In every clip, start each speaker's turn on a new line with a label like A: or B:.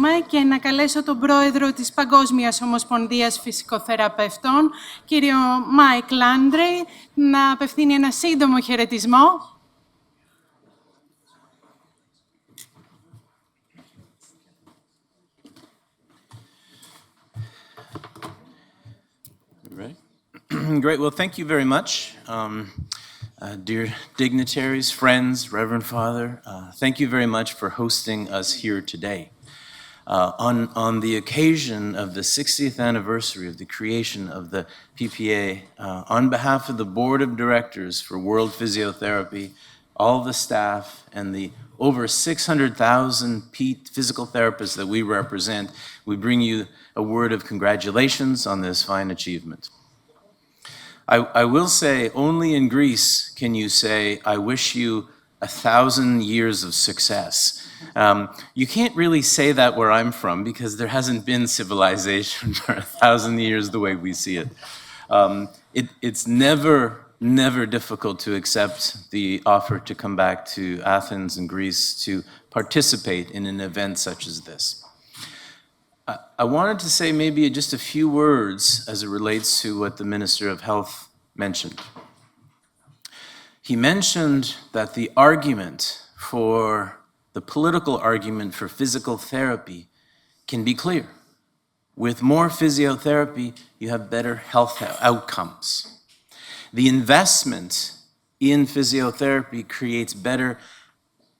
A: ευχαριστούμε και να καλέσω τον Πρόεδρο της Παγκόσμιας Ομοσπονδίας Φυσικοθεραπευτών, κύριο Μάικ Landry, να απευθύνει ένα σύντομο χαιρετισμό.
B: Great. Well, thank you very much. Dear dignitaries, friends, Reverend Father, thank you very much for hosting us here today. On the occasion of the 60th anniversary of the creation of the PPA, on behalf of the Board of Directors for World Physiotherapy, all the staff, and the over 600,000 physical therapists that we represent, we bring you a word of congratulations on this fine achievement. I will say, only in Greece can you say, I wish you 1,000 years of success. You can't really say that where I'm from because there hasn't been civilization for 1,000 years the way we see it. It's never difficult to accept the offer to come back to Athens and Greece to participate in an event such as this. I wanted to say maybe just a few words as it relates to what the Minister of Health mentioned. He mentioned that the argument for the political argument for physical therapy can be clear. With more physiotherapy, you have better health outcomes. The investment in physiotherapy creates better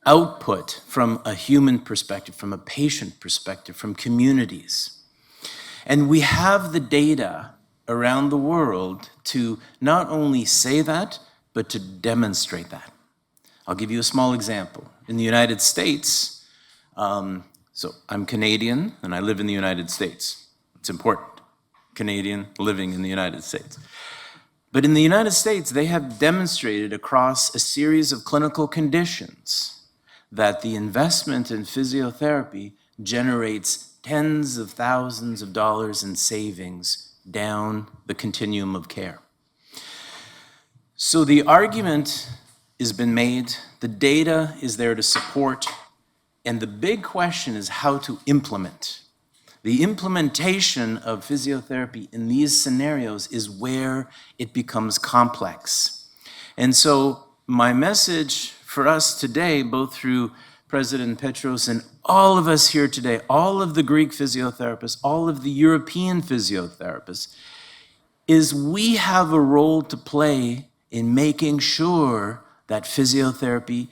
B: output from a human perspective, from a patient perspective, from communities. And we have the data around the world to not only say that, but to demonstrate that. I'll give you a small example. In the United States, so I'm Canadian and I live in the United States. It's important. Canadian living in the United States. But in the United States, they have demonstrated across a series of clinical conditions that the investment in physiotherapy generates tens of thousands of dollars in savings down the continuum of care. So the argument has been made, the data is there to support, and the big question is how to implement. The implementation of physiotherapy in these scenarios is where it becomes complex. And so my message for us today, both through President Petros and all of us here today, all of the Greek physiotherapists, all of the European physiotherapists, is we have a role to play in making sure that physiotherapy,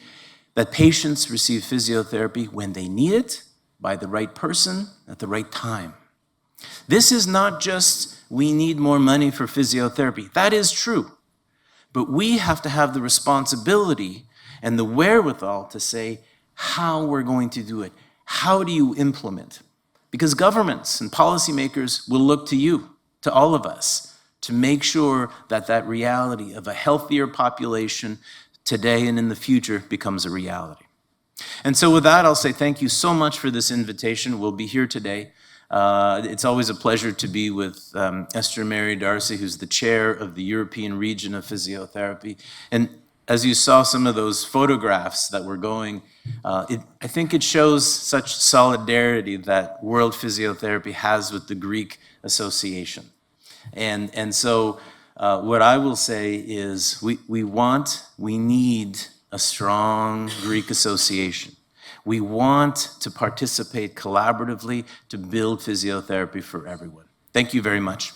B: that patients receive physiotherapy when they need it, by the right person, at the right time. This is not just, we need more money for physiotherapy. That is true. But we have to have the responsibility and the wherewithal to say how we're going to do it. How do you implement? Because governments and policymakers will look to you, to all of us, to make sure that that reality of a healthier population today and in the future becomes a reality. And so with that, I'll say thank you so much for this invitation. We'll be here today. It's always a pleasure to be with Esther Mary Darcy, who's the chair of the European region of physiotherapy. And as you saw some of those photographs that were going, I think it shows such solidarity that World Physiotherapy has with the Greek Association. And so what I will say is we need a strong Greek association. We want to participate collaboratively to build physiotherapy for everyone. Thank you very much.